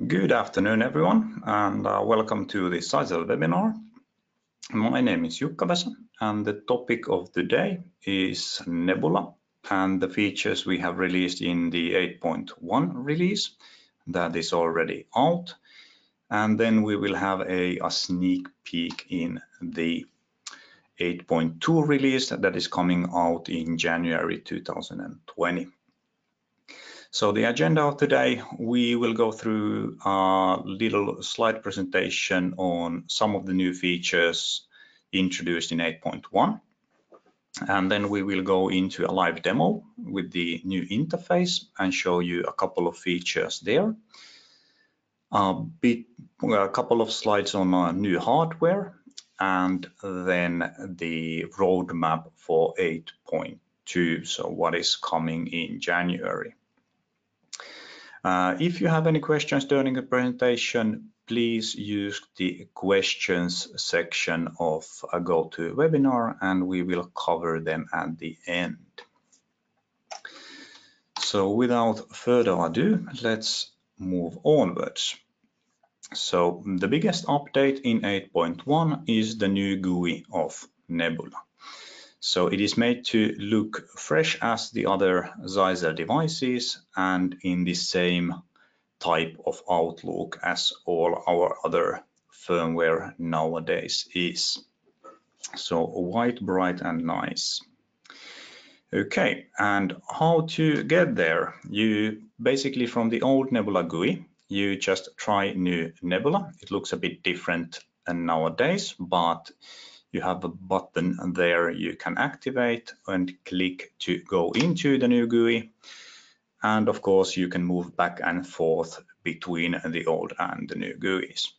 Good afternoon, everyone, and welcome to the Seisel webinar. My name is Jukka Vesa, and the topic of the day is Nebula and the features we have released in the 8.1 release that is already out. And then we will have a sneak peek in the 8.2 release that is coming out in January 2020. So the agenda of today, we will go through a little slide presentation on some of the new features introduced in 8.1. And then we will go into a live demo with the new interface and show you a couple of features there. A couple of slides on new hardware, and then the roadmap for 8.2, so what is coming in January. If you have any questions during the presentation, please use the questions section of GoToWebinar and we will cover them at the end. So without further ado, let's move onwards. So the biggest update in 8.1 is the new GUI of Nebula. So it is made to look fresh as the other Seisel devices and in the same type of outlook as all our other firmware nowadays is. So white, bright and nice. Okay, and how to get there? You basically from the old Nebula GUI, you just try new Nebula. It looks a bit different nowadays, but you have a button there you can activate and click to go into the new GUI. And of course, you can move back and forth between the old and the new GUIs.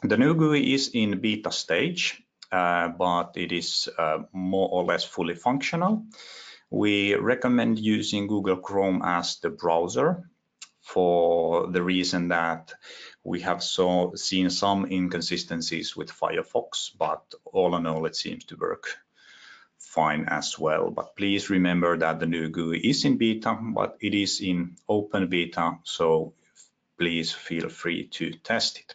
The new GUI is in beta stage, but it is more or less fully functional. We recommend using Google Chrome as the browser for the reason that we have seen some inconsistencies with Firefox, but all in all, it seems to work fine as well. But please remember that the new GUI is in beta, but it is in open beta, so please feel free to test it.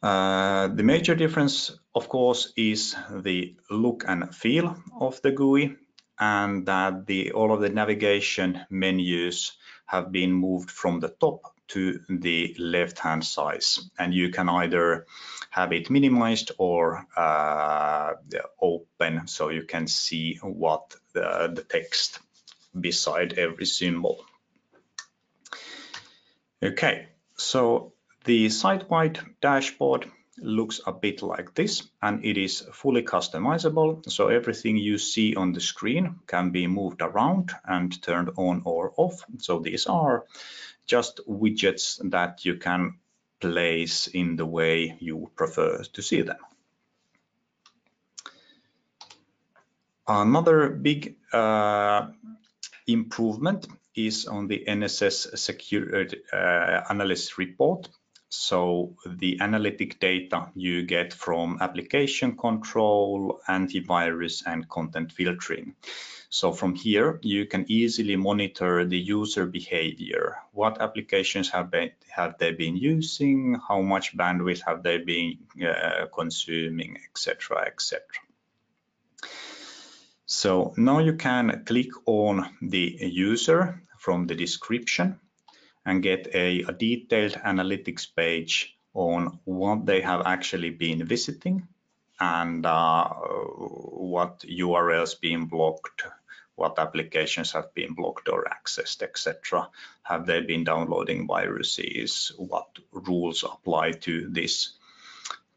The major difference, of course, is the look and feel of the GUI, and that all of the navigation menus have been moved from the top to the left-hand side, and you can either have it minimized or open, so you can see what the text beside every symbol. Okay, so the site-wide dashboard looks a bit like this, and it is fully customizable, so everything you see on the screen can be moved around and turned on or off. So these are just widgets that you can place in the way you prefer to see them. Another big improvement is on the NSS Security Analysis Report. So the analytic data you get from application control, antivirus and content filtering. So from here, you can easily monitor the user behavior. What applications have they been using? How much bandwidth have they been consuming, etc., etc. So now you can click on the user from the description and get a detailed analytics page on what they have actually been visiting and what URLs being blocked, what applications have been blocked or accessed, etc. Have they been downloading viruses? What rules apply to this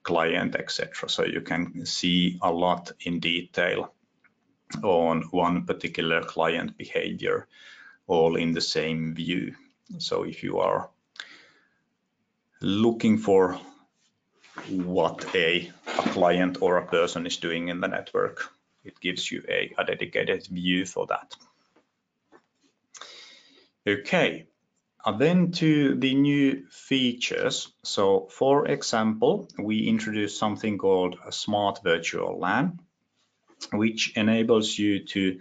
client, etc. So you can see a lot in detail on one particular client behavior, all in the same view. So if you are looking for what a client or a person is doing in the network, it gives you a dedicated view for that. Okay, then to the new features. So for example, we introduced something called a Smart Virtual LAN, which enables you to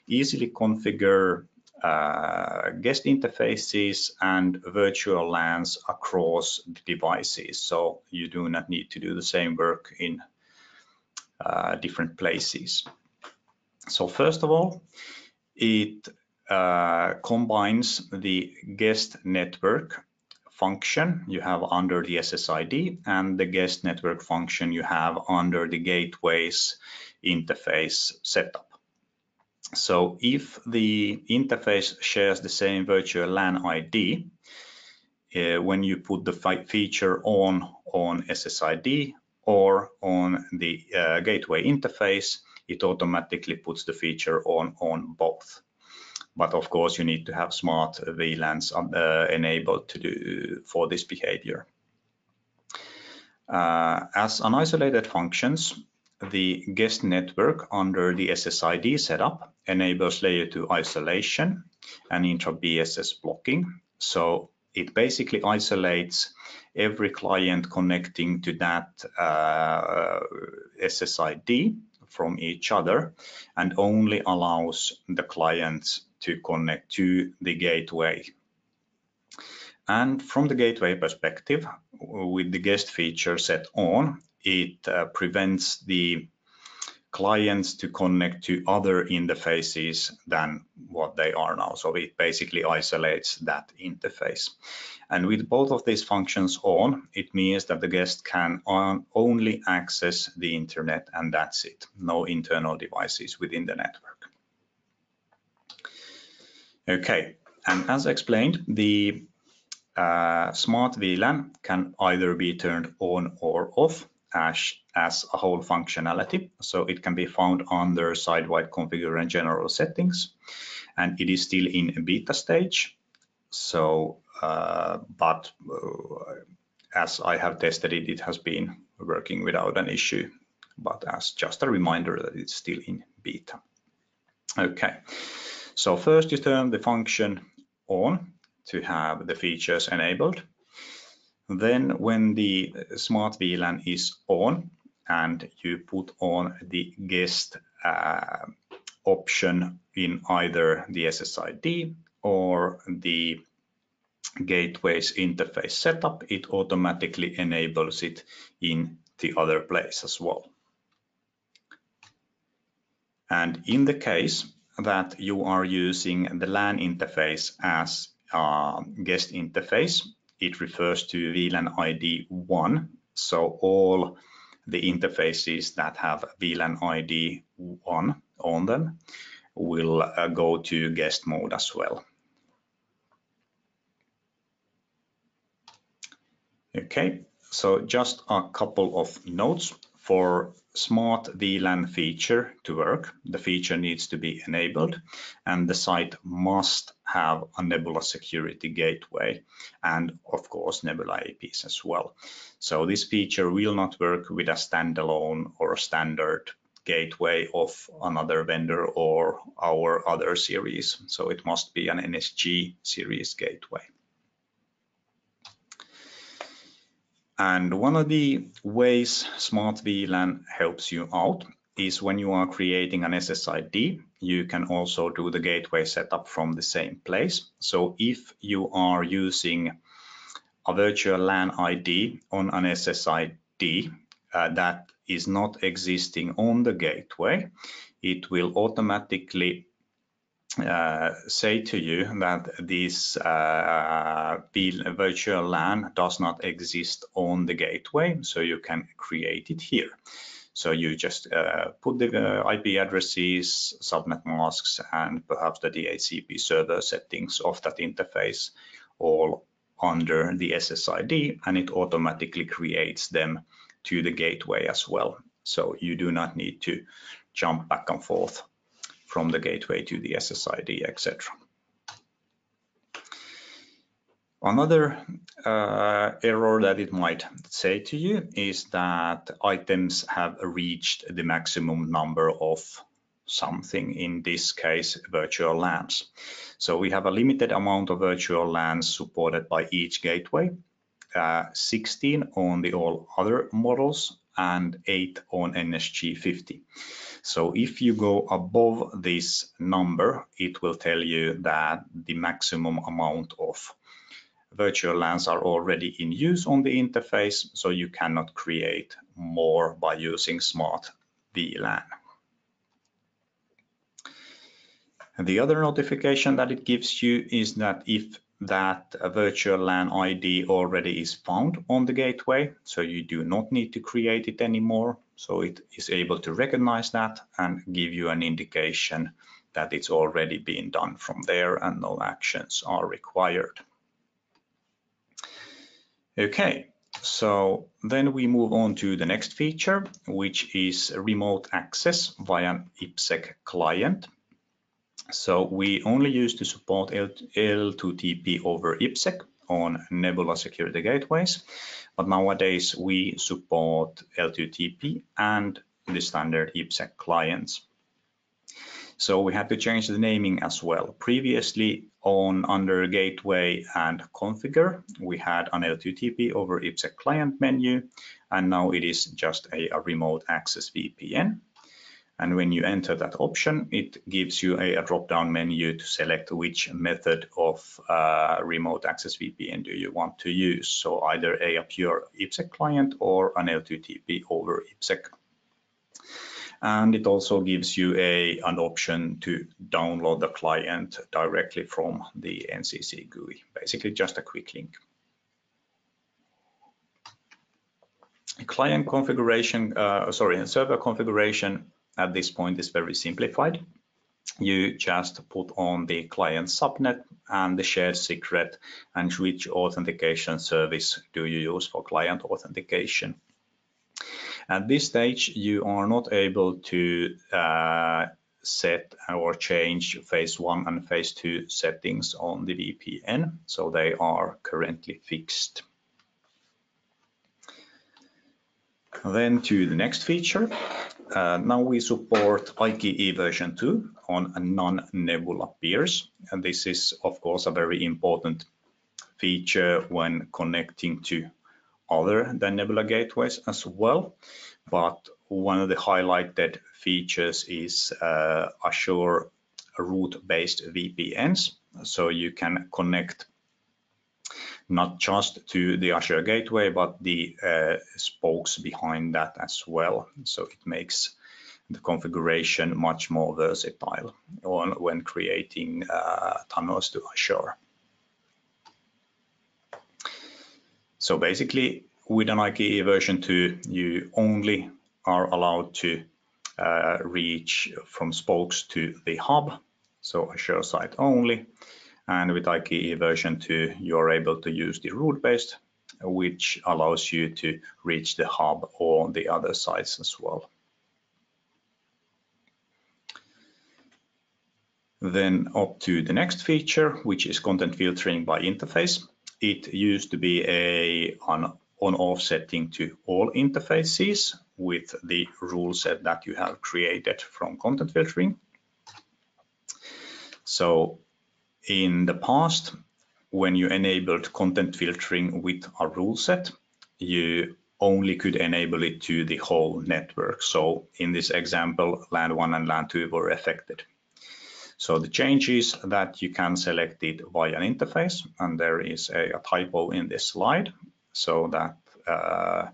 easily configure guest interfaces and virtual LANs across the devices. So you do not need to do the same work in different places. So first of all, it combines the guest network function you have under the SSID and the guest network function you have under the gateway's interface setup. So if the interface shares the same virtual LAN ID, when you put the feature on SSID or on the gateway interface, it automatically puts the feature on both. But of course, you need to have smart VLANs enabled for this behavior. As unisolated functions, the guest network under the SSID setup enables layer 2 isolation and intra-BSS blocking. So it basically isolates every client connecting to that SSID from each other and only allows the clients to connect to the gateway. And from the gateway perspective, with the guest feature set on, it prevents the clients to connect to other interfaces than what they are now. So it basically isolates that interface. And with both of these functions on, it means that the guest can only access the internet and that's it. No internal devices within the network. Okay, and as explained, the smart VLAN can either be turned on or off as a whole functionality. So it can be found under site-wide configure and general settings, and it is still in beta stage. So, as I have tested it, it has been working without an issue, but as just a reminder that it's still in beta. Okay, so first you turn the function on to have the features enabled. Then when the smart VLAN is on and you put on the guest option in either the SSID or the gateway's interface setup, it automatically enables it in the other place as well. And in the case that you are using the LAN interface as guest interface, it refers to VLAN ID 1. So all the interfaces that have VLAN ID 1 on them will go to guest mode as well. Okay, so just a couple of notes. For smart VLAN feature to work, the feature needs to be enabled and the site must have a Nebula security gateway and of course Nebula APs as well. So this feature will not work with a standalone or a standard gateway of another vendor or our other series. So it must be an NSG series gateway. And one of the ways Smart VLAN helps you out is when you are creating an SSID, you can also do the gateway setup from the same place. So if you are using a virtual LAN ID on an SSID that is not existing on the gateway, it will automatically say to you that this virtual LAN does not exist on the gateway, so you can create it here. So you just put the IP addresses, subnet masks, and perhaps the DHCP server settings of that interface all under the SSID, and it automatically creates them to the gateway as well. So you do not need to jump back and forth from the gateway to the SSID, etc. Another error that it might say to you is that items have reached the maximum number of something, in this case virtual LANs. So we have a limited amount of virtual LANs supported by each gateway, 16 on the all other models and 8 on NSG50. So if you go above this number, it will tell you that the maximum amount of virtual LANs are already in use on the interface, so you cannot create more by using smart VLAN. The other notification that it gives you is that if that virtual LAN ID already is found on the gateway, so you do not need to create it anymore. So it is able to recognize that and give you an indication that it's already been done from there and no actions are required. Okay, so then we move on to the next feature, which is remote access via an IPsec client. So we only used to support L2TP over IPsec on Nebula security gateways, but nowadays we support L2TP and the standard IPsec clients. So we had to change the naming as well. Previously under gateway and configure, we had an L2TP over IPsec client menu, and now it is just a remote access VPN. And when you enter that option, it gives you a drop-down menu to select which method of remote access VPN do you want to use. So either a pure IPsec client or an L2TP over IPsec. And it also gives you an option to download the client directly from the NCC GUI, basically just a quick link. Client configuration, server configuration at this point is very simplified. You just put on the client subnet and the shared secret and which authentication service do you use for client authentication. At this stage, you are not able to set or change phase 1 and phase 2 settings on the VPN, so they are currently fixed. Then to the next feature. Now we support IKE version 2 on non-Nebula peers, and this is of course a very important feature when connecting to other than Nebula gateways as well. But one of the highlighted features is Azure route-based VPNs, so you can connect not just to the Azure gateway, but the spokes behind that as well. So it makes the configuration much more versatile when creating tunnels to Azure. So basically, with an IKE version 2, you only are allowed to reach from spokes to the hub, so Azure side only. And with IKE version 2, you're able to use the route-based, which allows you to reach the hub or the other sites as well. Then up to the next feature, which is content filtering by interface. It used to be an on-off setting to all interfaces with the rule set that you have created from content filtering. So in the past, when you enabled content filtering with a rule set, you only could enable it to the whole network. So in this example, LAN 1 and LAN 2 were affected. So the change is that you can select it via an interface, and there is a typo in this slide, so that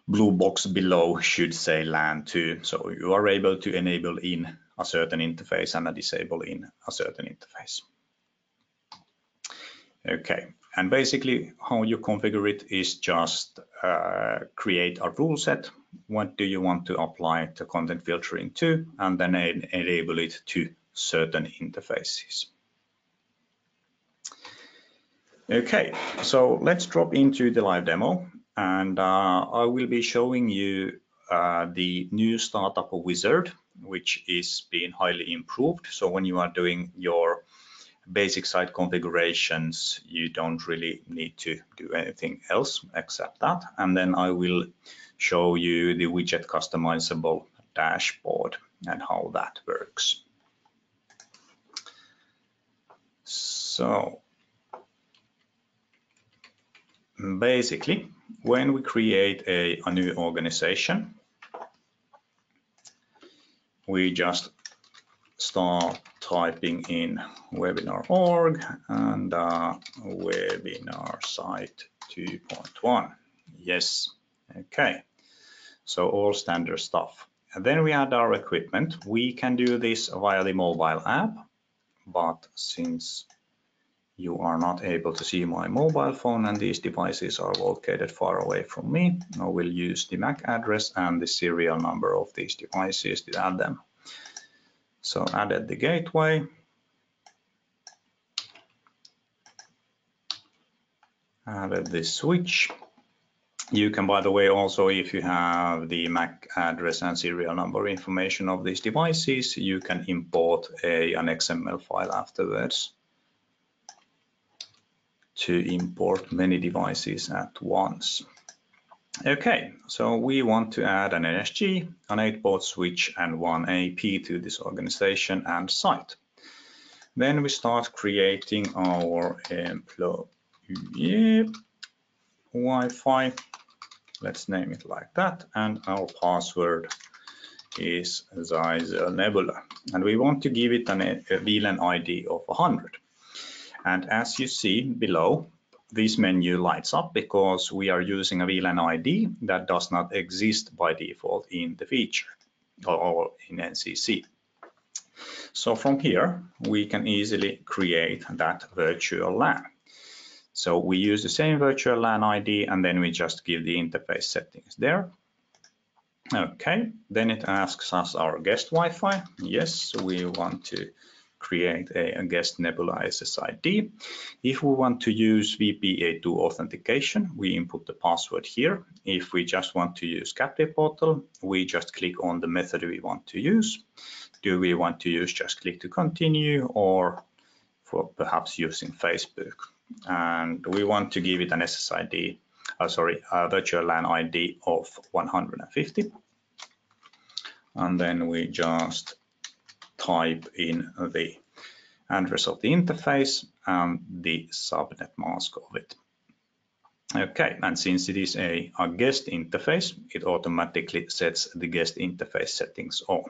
blue box below should say LAN 2. So you are able to enable in a certain interface and disable in a certain interface. Okay, and basically how you configure it is just create a rule set. What do you want to apply to content filtering to, and then enable it to certain interfaces. Okay, so let's drop into the live demo, and I will be showing you the new startup wizard, which is being highly improved. So when you are doing your basic site configurations, you don't really need to do anything else except that. And then I will show you the widget customizable dashboard and how that works. So basically, when we create a new organization, we just start typing in webinar.org and webinar site 2.1. Yes, okay. So all standard stuff. And then we add our equipment. We can do this via the mobile app, but since you are not able to see my mobile phone and these devices are located far away from me, I will use the MAC address and the serial number of these devices to add them. So added the gateway. Added the switch. You can, by the way, also, if you have the MAC address and serial number information of these devices, you can import an XML file afterwards to import many devices at once. Okay, so we want to add an NSG, an 8-port switch, and one AP to this organization and site. Then we start creating our employee Wi-Fi. Let's name it like that, and our password is Nebula, and we want to give it a VLAN ID of 100. And as you see below, this menu lights up because we are using a VLAN ID that does not exist by default in the feature or in NCC. So from here, we can easily create that virtual LAN. So we use the same virtual LAN ID and then we just give the interface settings there. Okay, then it asks us our guest Wi-Fi. Yes, we want to create a guest Nebula SSID. If we want to use VPA2 authentication, we input the password here. If we just want to use captive portal, we just click on the method we want to use. Do we want to use just click to continue, or for perhaps using Facebook? And we want to give it an SSID, a virtual LAN ID of 150. And then we just type in the address of the interface and the subnet mask of it. Okay, and since it is a guest interface, it automatically sets the guest interface settings on.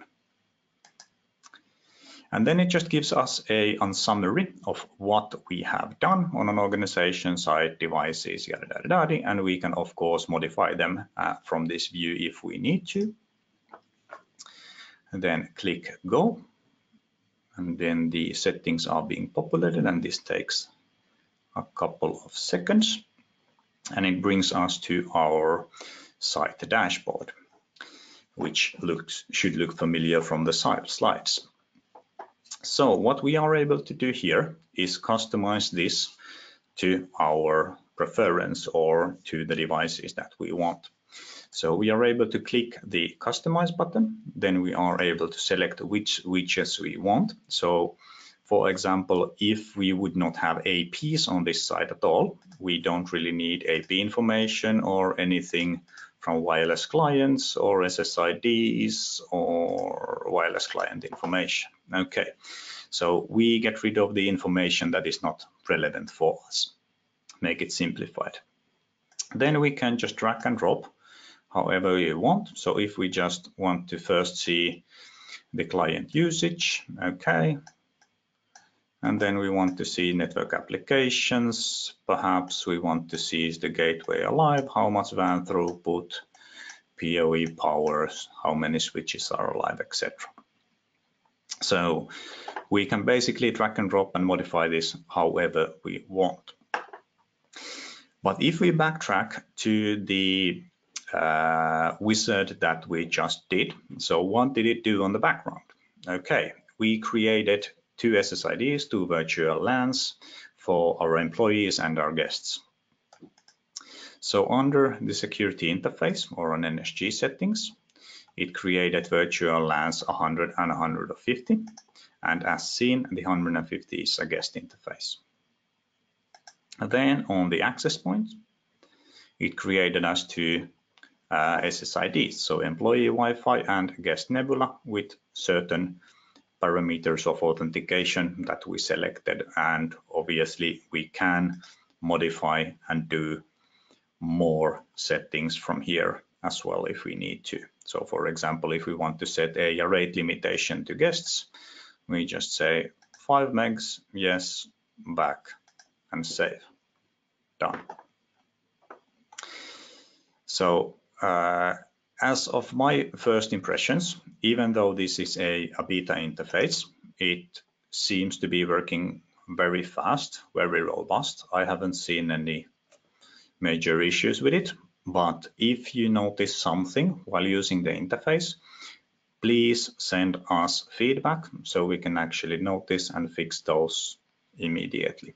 And then it just gives us a summary of what we have done on an organization site, devices, yada, yada, yada, and we can of course modify them from this view if we need to. And then click go, and then the settings are being populated, and this takes a couple of seconds, and it brings us to our site dashboard, which should look familiar from the slides. So what we are able to do here is customize this to our preference or to the devices that we want. So we are able to click the customize button, then we are able to select which widgets we want. So for example, if we would not have APs on this site at all, we don't really need AP information or anything from wireless clients or SSIDs or wireless client information. Okay, so we get rid of the information that is not relevant for us, make it simplified. Then we can just drag and drop however we want. So if we just want to first see the client usage, okay, and then we want to see network applications, perhaps we want to see is the gateway alive, how much WAN throughput, PoE powers, how many switches are alive, etc. So we can basically drag and drop and modify this however we want. But if we backtrack to the wizard that we just did, so what did it do on the background? Okay, we created two SSIDs, two virtual LANs for our employees and our guests. So under the security interface or on NSG settings, it created virtual LANs 100 and 150, and as seen, the 150 is a guest interface. And then on the access points, it created us two SSIDs, so employee Wi-Fi and guest Nebula with certain parameters of authentication that we selected, and obviously we can modify and do more settings from here as well if we need to. So for example, if we want to set a rate limitation to guests, we just say 5 megs, yes, back, and save. Done. So as of my first impressions, even though this is a beta interface, it seems to be working very fast, very robust. I haven't seen any major issues with it, but if you notice something while using the interface, please send us feedback so we can actually notice and fix those immediately.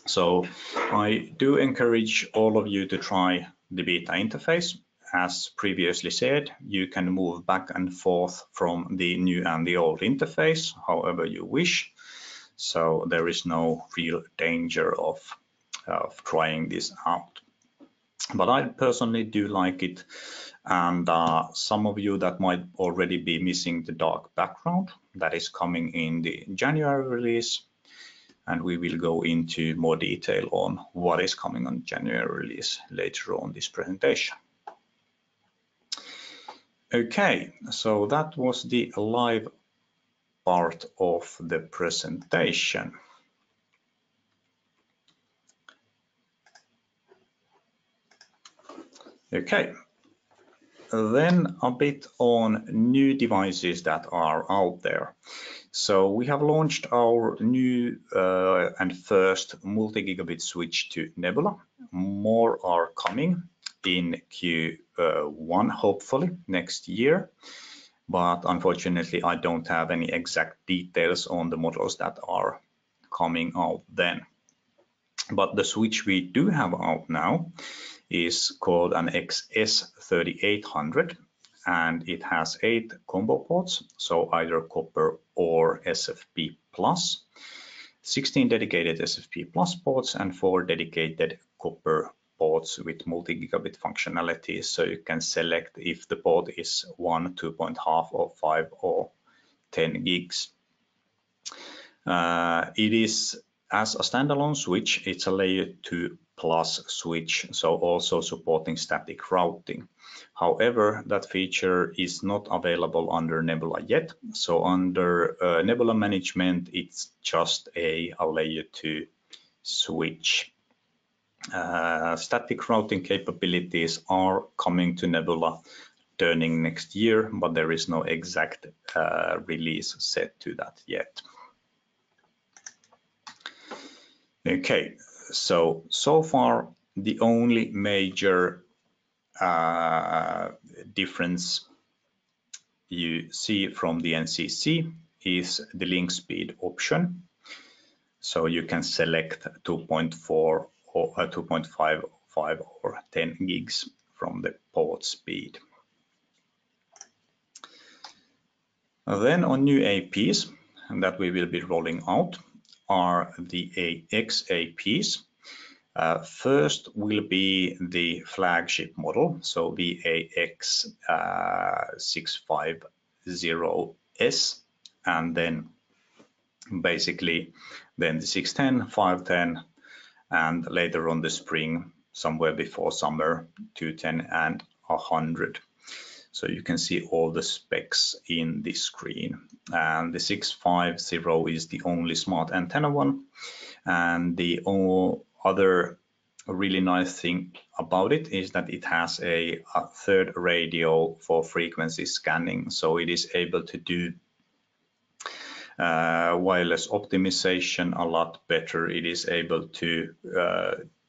So I do encourage all of you to try the beta interface. As previously said, you can move back and forth from the new and the old interface however you wish. So there is no real danger of trying this out. But I personally do like it, and some of you that might already be missing the dark background that is coming in the January release, and we will go into more detail on what is coming on January release later on this presentation. Okay, so that was the live part of the presentation. Okay, then a bit on new devices that are out there. So we have launched our new and first multi-gigabit switch to Nebula. More are coming in Q1, hopefully next year. But unfortunately, I don't have any exact details on the models that are coming out then. But the switch we do have out now is called an XS3800, and it has 8 combo ports, so either copper or SFP+, 16 dedicated SFP+ ports, and 4 dedicated copper ports with multi-gigabit functionality, so you can select if the port is 1, 2.5, or 5, or 10 gigs. It is, as a standalone switch, it's a layer 2 plus switch, so also supporting static routing. However, that feature is not available under Nebula yet. So under Nebula management, it's just a layer 2 switch. Static routing capabilities are coming to Nebula turning next year, but there is no exact release set to that yet. Okay, so far the only major difference you see from the NCC is the link speed option. So you can select 2.4 or 2.5, 5 or 10 gigs from the port speed. Then on new APs that we will be rolling out are the XAPs. First will be the flagship model, so VAX650S, and then basically then the 610, 510, and later on the spring, somewhere before summer, 210 and 100. So you can see all the specs in this screen. And the 650 is the only smart antenna one, and the other really nice thing about it is that it has a third radio for frequency scanning, so it is able to do wireless optimization a lot better. It is able to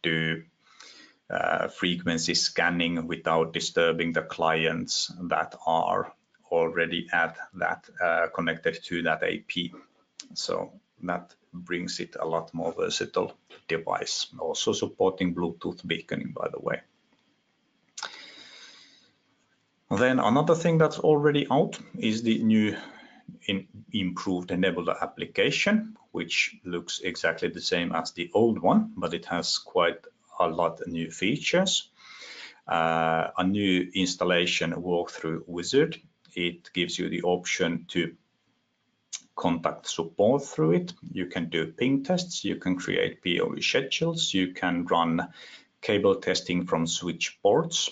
do frequency scanning without disturbing the clients that are already at that connected to that AP. So that brings it a lot more versatile device, also supporting Bluetooth beaconing, by the way. Then another thing that's already out is the new improved Nebula application, which looks exactly the same as the old one, but it has quite a lot of new features. A new installation walkthrough wizard. It gives you the option to contact support through it. You can do ping tests, you can create POV schedules, you can run cable testing from switch ports.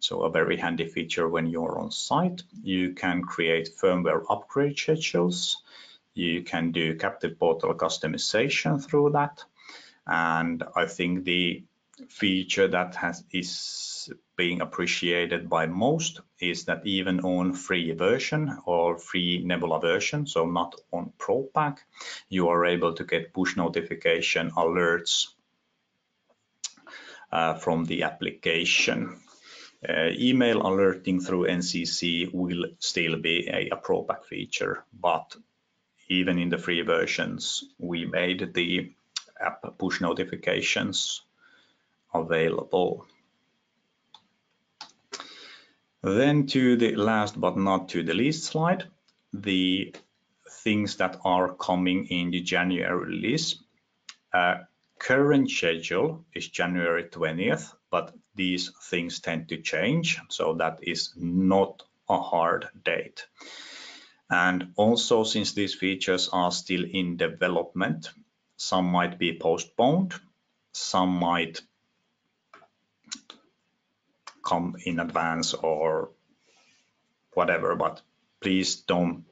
So a very handy feature when you're on site. You can create firmware upgrade schedules. You can do captive portal customization through that. And I think the feature that is being appreciated by most is that even on free version or free Nebula version, so not on Pro Pack, you are able to get push notification alerts from the application. Email alerting through NCC will still be a Pro Pack feature, but even in the free versions, we made the app push notifications available. Then to the last but not to the least slide, the things that are coming in the January release. Current schedule is January 20th, but these things tend to change, so that is not a hard date. And also, since these features are still in development, some might be postponed, some might come in advance or whatever, but please don't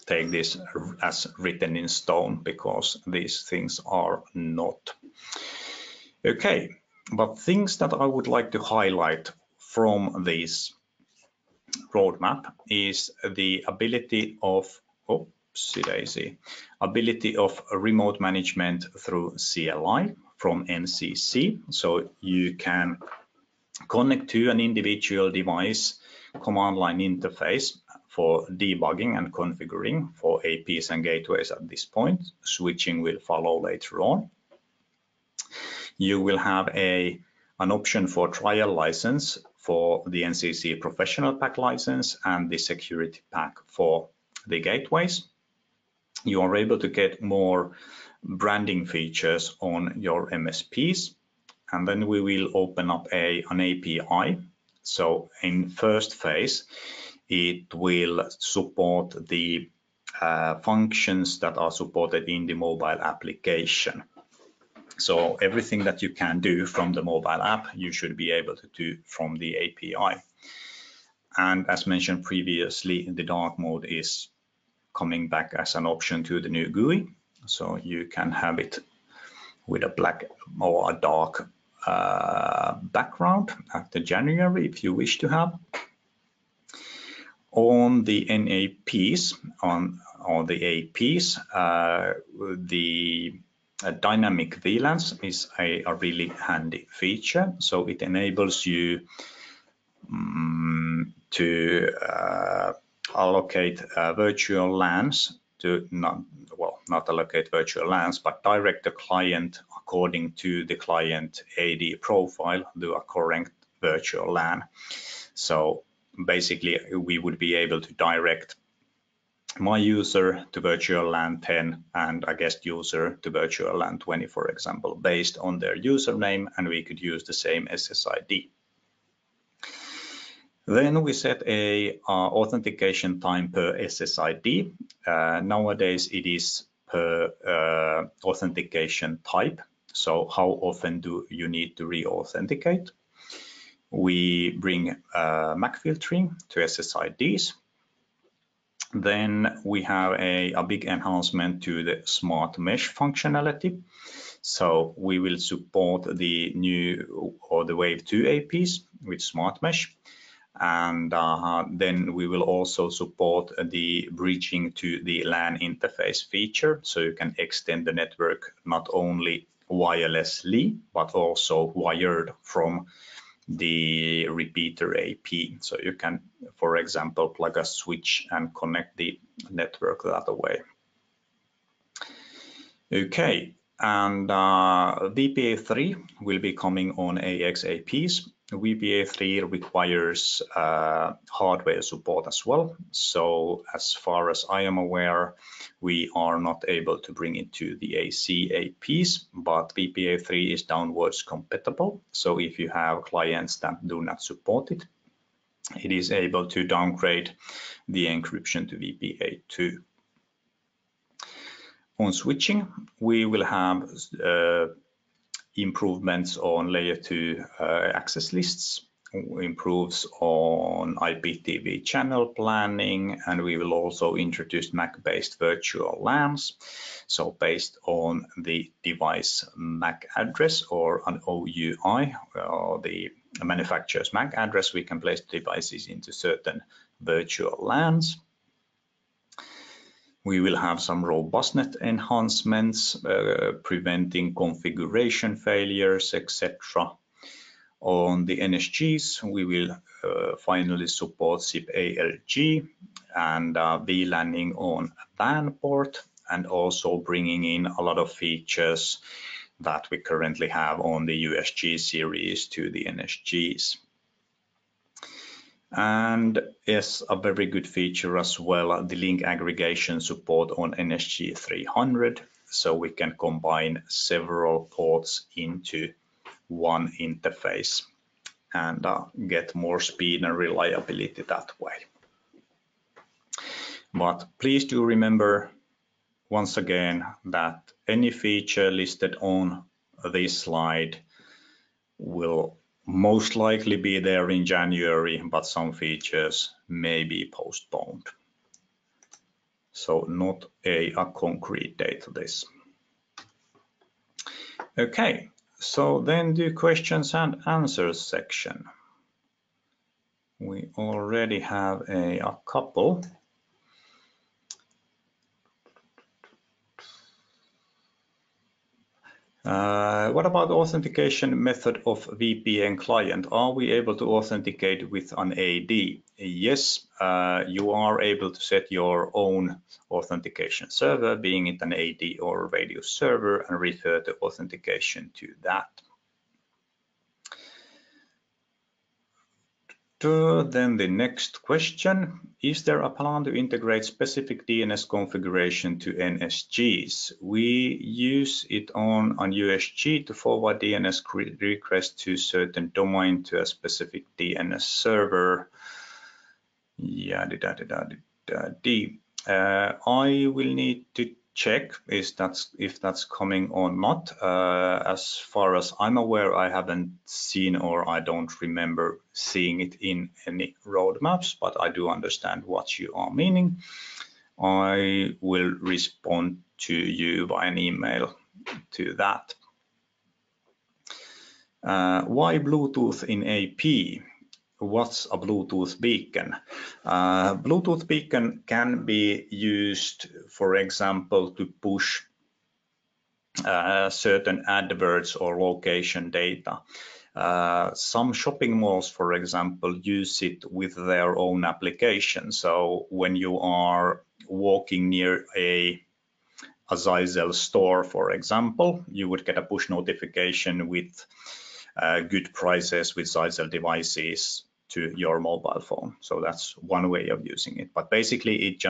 take this as written in stone, because these things are not. Okay, but things that I would like to highlight from this roadmap is the ability of remote management through CLI from NCC. So you can connect to an individual device command line interface for debugging and configuring for APs and gateways at this point. Switching will follow later on. You will have an option for trial license for the NCC professional pack license and the security pack for the gateways. You are able to get more branding features on your MSPs, and then we will open up an API. So in first phase, it will support the functions that are supported in the mobile application. So everything that you can do from the mobile app, you should be able to do from the API. And as mentioned previously, the dark mode is coming back as an option to the new GUI. So you can have it with a black or a dark background after January if you wish to have. On the NAPs, on the APs, the dynamic VLANs is a really handy feature. So it enables you to allocate virtual LANs to not allocate virtual LANs, but direct the client according to the client AD profile to a correct virtual LAN. So basically, we would be able to direct my user to virtual LAN 10 and a guest user to virtual LAN 20, for example, based on their username, and we could use the same SSID. Then we set a authentication time per SSID. Nowadays it is per authentication type. So how often do you need to re-authenticate? We bring MAC filtering to SSIDs. Then we have a big enhancement to the smart mesh functionality. So we will support the new or the Wave 2 APs with smart mesh. And then we will also support the bridging to the LAN interface feature. So you can extend the network not only wirelessly, but also wired from the repeater AP. So you can, for example, plug a switch and connect the network that way. Okay, and VPA3 will be coming on AX APs. VPA3 requires hardware support as well. So as far as I am aware, we are not able to bring it to the AC APs, but VPA3 is downwards compatible. So if you have clients that do not support it, it is able to downgrade the encryption to VPA2. On switching, we will have improvements on layer 2 access lists, improves on IPTV channel planning, and we will also introduce Mac-based virtual LANs. So based on the device MAC address or an OUI, or the manufacturer's MAC address, we can place devices into certain virtual LANs. We will have some robustness enhancements, preventing configuration failures, etc. On the NSGs, we will finally support SIP ALG and VLANing on WAN port, and also bringing in a lot of features that we currently have on the USG series to the NSGs. And yes, a very good feature as well, the link aggregation support on NSG 300, so we can combine several ports into one interface and get more speed and reliability that way. But please do remember once again that any feature listed on this slide will most likely be there in January, but some features may be postponed. So not a concrete date to this. Okay, so then the questions and answers section. We already have a couple. What about the authentication method of VPN client? Are we able to authenticate with an AD? Yes, you are able to set your own authentication server, being it an AD or radio server, and refer the authentication to that. Then the next question, is there a plan to integrate specific DNS configuration to NSGs? We use it on USG to forward DNS requests to certain domain to a specific DNS server. I will need to check if that's coming or not. As far as I'm aware, I haven't seen, or I don't remember seeing it in any roadmaps, but I do understand what you are meaning. I will respond to you by an email to that. Why Bluetooth in AP? What's a Bluetooth beacon? Bluetooth beacon can be used, for example, to push certain adverts or location data. Some shopping malls, for example, use it with their own application. So when you are walking near a Zyxel store, for example, you would get a push notification with good prices with Zyxel devices to your mobile phone. So that's one way of using it. But basically, it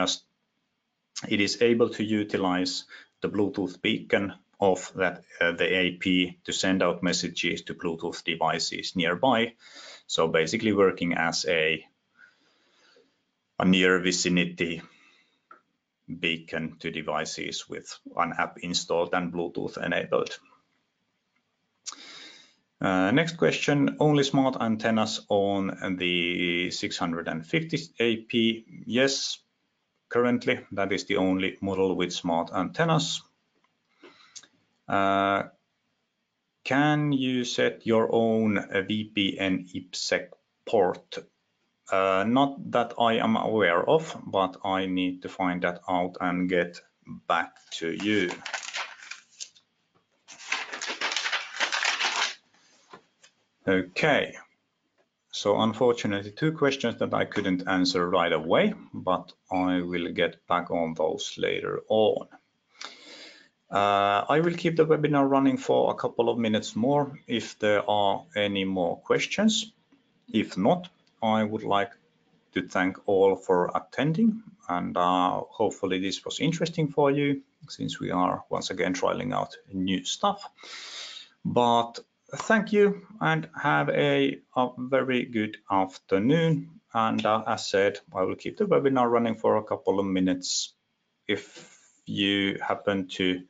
is able to utilize the Bluetooth beacon of that the AP to send out messages to Bluetooth devices nearby. So basically working as a near vicinity beacon to devices with an app installed and Bluetooth enabled. Next question, only smart antennas on the 650 AP? Yes, currently that is the only model with smart antennas. Can you set your own VPN IPsec port? Not that I am aware of, but I need to find that out and get back to you. Okay, so unfortunately 2 questions that I couldn't answer right away, but I will get back on those later on. I will keep the webinar running for a couple of minutes more if there are any more questions. If not, I would like to thank all for attending, and hopefully this was interesting for you, since we are once again trialing out new stuff. But thank you and have a very good afternoon. And as said, I will keep the webinar running for a couple of minutes. If you happen to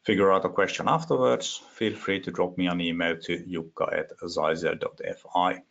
figure out a question afterwards, feel free to drop me an email to jukka@zeiser.fi.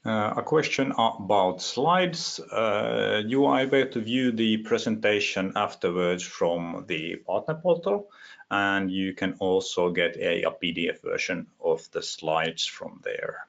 A question about slides. You are able to view the presentation afterwards from the partner portal, and you can also get a PDF version of the slides from there.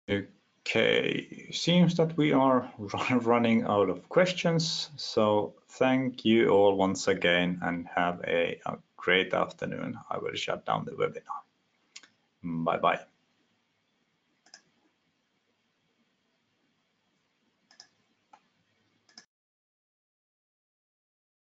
Okay, seems that we are running out of questions. So thank you all once again and have a great afternoon. I will shut down the webinar. Bye bye.